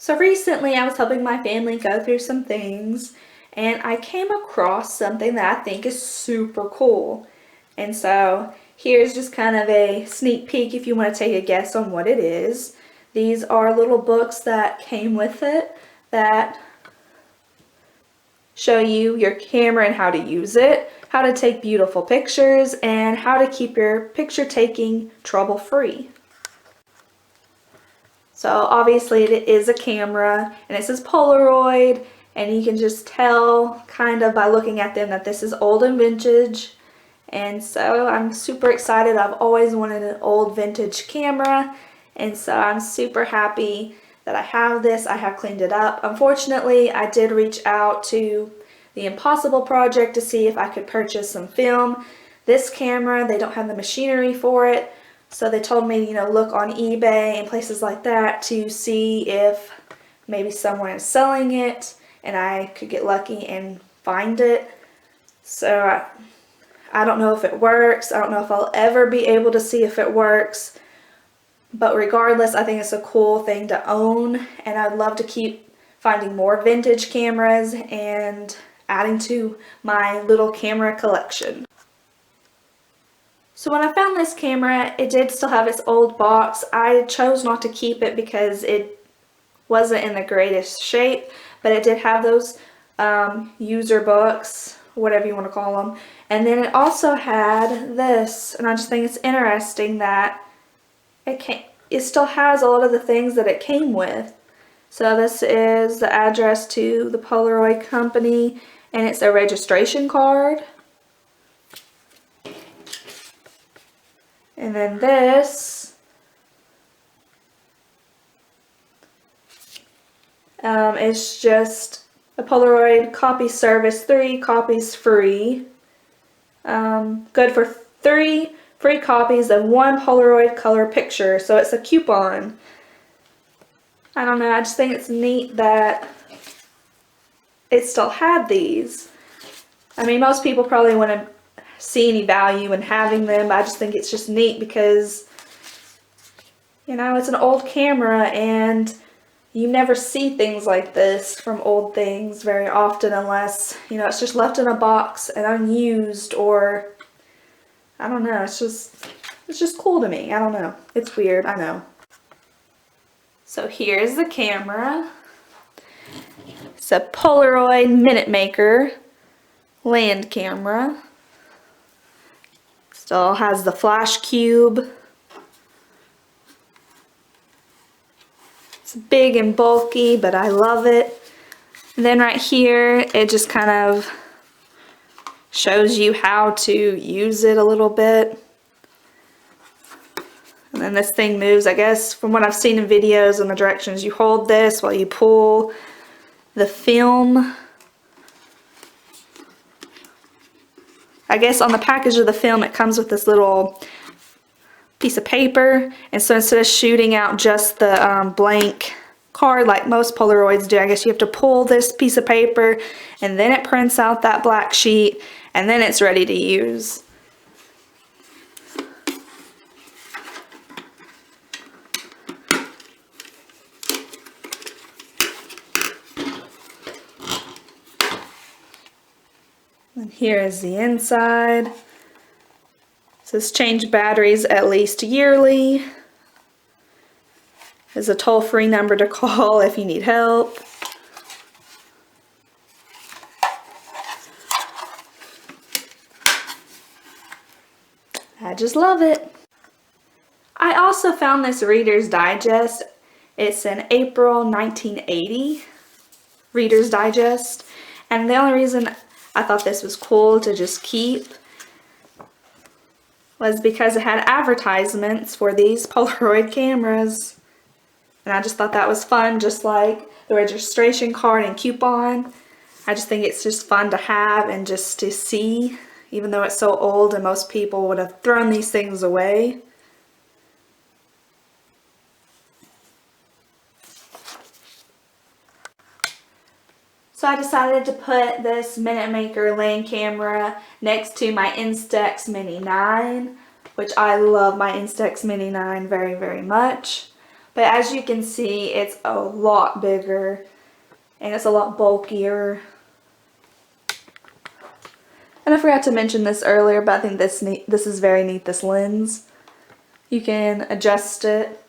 So recently I was helping my family go through some things and I came across something that I think is super cool. And so here's just kind of a sneak peek if you want to take a guess on what it is. These are little books that came with it that show you your camera and how to use it, how to take beautiful pictures, and how to keep your picture taking trouble-free. So obviously it is a camera and it says Polaroid, and you can just tell kind of by looking at them that this is old and vintage. And so I'm super excited. I've always wanted an old vintage camera, and so I'm super happy that I have this. I have cleaned it up. Unfortunately, I did reach out to the Impossible Project to see if I could purchase some film. This camera, they don't have the machinery for it. So they told me, look on eBay and places like that to see if maybe someone is selling it and I could get lucky and find it. So I don't know if it works. I don't know if I'll ever be able to see if it works. But regardless, I think it's a cool thing to own, and I'd love to keep finding more vintage cameras and adding to my little camera collection. So when I found this camera, it did still have its old box. I chose not to keep it because it wasn't in the greatest shape, but it did have those user books, whatever you want to call them. And then it also had this, and I just think it's interesting that it still has a lot of the things that it came with. So this is the address to the Polaroid company, and it's a registration card. And then this is just a Polaroid copy service, 3 copies free. Good for 3 free copies of 1 Polaroid color picture. So it's a coupon. I don't know, I just think it's neat that it still had these. I mean, most people probably wouldn't see any value in having them, but I just think it's just neat because, it's an old camera and you never see things like this from old things very often unless, it's just left in a box and unused, or I don't know, it's just cool to me. I don't know. It's weird, I know. So here's the camera. It's a Polaroid Minute Maker land camera. Still has the flash cube. It's big and bulky, but I love it. And then right here, it just kind of shows you how to use it a little bit. And then this thing moves, I guess, from what I've seen in videos and the directions. You hold this while you pull the film. I guess on the package of the film it comes with this little piece of paper, and so instead of shooting out just the blank card like most Polaroids do, I guess you have to pull this piece of paper and then it prints out that black sheet and then it's ready to use. And here is the inside. It says change batteries at least yearly. There's a toll-free number to call if you need help. I just love it. I also found this Reader's Digest. It's an April 1980 Reader's Digest, and the only reason I thought this was cool to just keep was because it had advertisements for these Polaroid cameras. And I just thought that was fun, just like the registration card and coupon. I just think it's just fun to have and just to see, even though it's so old and most people would have thrown these things away. So I decided to put this Minute Maker land camera next to my Instax Mini 9, which I love my Instax Mini 9 very, very much. But as you can see, it's a lot bigger and it's a lot bulkier. And I forgot to mention this earlier, but I think this is very neat, this lens. You can adjust it.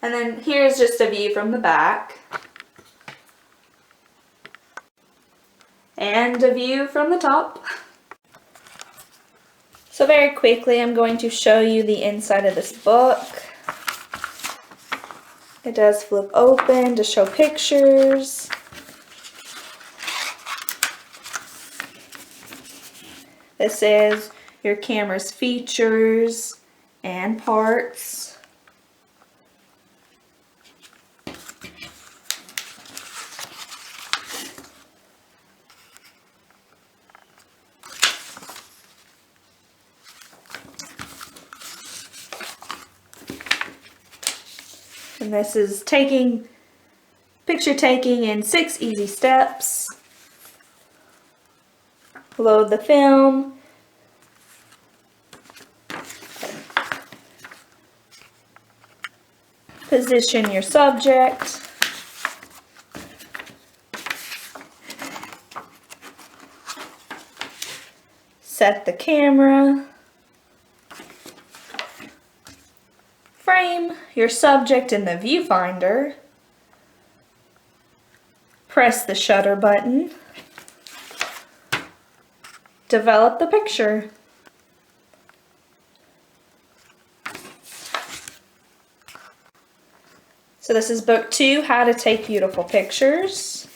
And then here's just a view from the back. And a view from the top. So very quickly, I'm going to show you the inside of this book. It does flip open to show pictures. This is your camera's features and parts. And this is picture taking in 6 easy steps. Load the film. Position your subject. Set the camera. Frame your subject in the viewfinder. Press the shutter button. Develop the picture. So this is book 2, How to Take Beautiful Pictures.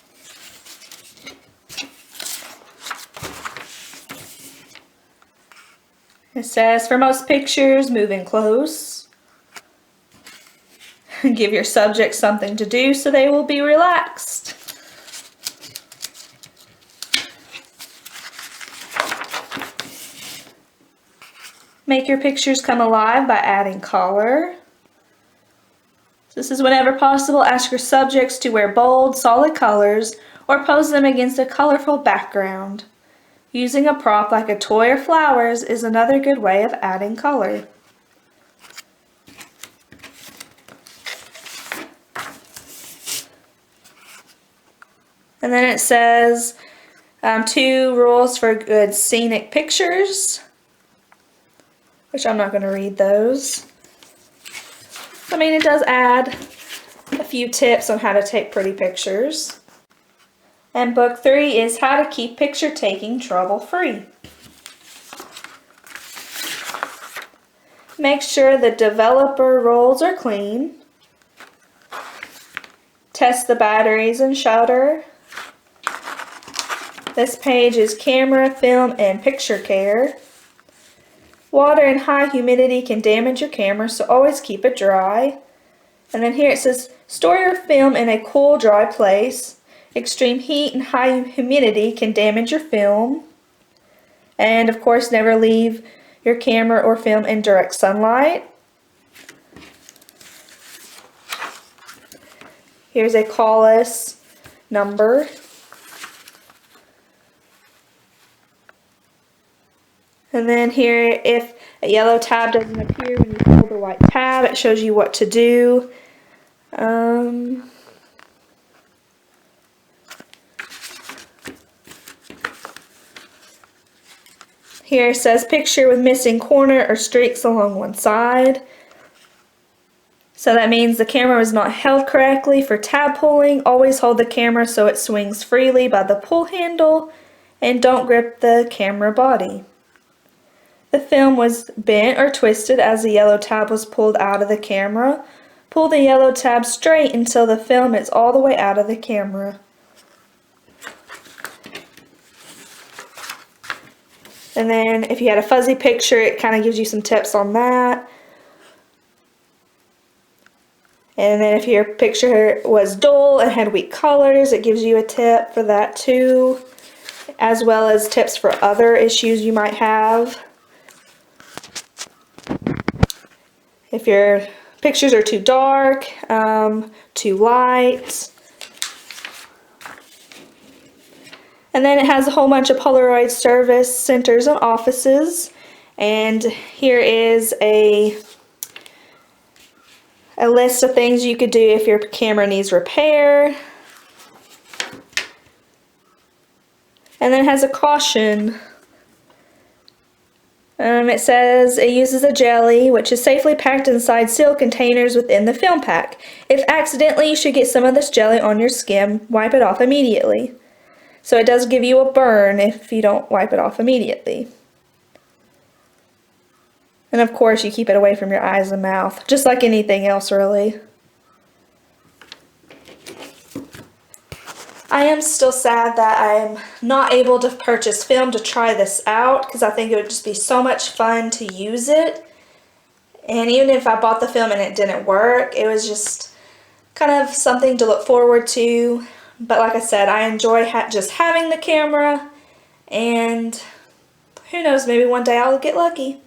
It says, for most pictures, move in close. Give your subject something to do so they will be relaxed. Make your pictures come alive by adding color. This is whenever possible, ask your subjects to wear bold, solid colors or pose them against a colorful background. Using a prop like a toy or flowers is another good way of adding color. And then it says 2 rules for good scenic pictures, which I'm not going to read those. I mean, it does add a few tips on how to take pretty pictures. And book 3 is how to keep picture taking trouble-free. Make sure the developer rolls are clean. Test the batteries and shutter. This page is camera, film, and picture care. Water and high humidity can damage your camera, so always keep it dry. And then here it says, store your film in a cool, dry place. Extreme heat and high humidity can damage your film. And of course, never leave your camera or film in direct sunlight. Here's a call us number. And then here, if a yellow tab doesn't appear when you hold the white tab, it shows you what to do. Here it says picture with missing corner or streaks along one side. So that means the camera was not held correctly. For tab pulling, always hold the camera so it swings freely by the pull handle and don't grip the camera body. The film was bent or twisted as the yellow tab was pulled out of the camera. Pull the yellow tab straight until the film is all the way out of the camera. And then if you had a fuzzy picture, it kind of gives you some tips on that. And then if your picture was dull and had weak colors, it gives you a tip for that too, as well as tips for other issues you might have. If your pictures are too dark, too light. And then it has a whole bunch of Polaroid service centers and offices. And here is a list of things you could do if your camera needs repair. And then it has a caution. It says it uses a jelly, which is safely packed inside sealed containers within the film pack. If accidentally you should get some of this jelly on your skin, wipe it off immediately. So it does give you a burn if you don't wipe it off immediately. And of course you keep it away from your eyes and mouth, just like anything else really. I am still sad that I'm not able to purchase film to try this out because I think it would just be so much fun to use it. And even if I bought the film and it didn't work, it was just kind of something to look forward to. But like I said, I enjoy just having the camera, and who knows, maybe one day I'll get lucky.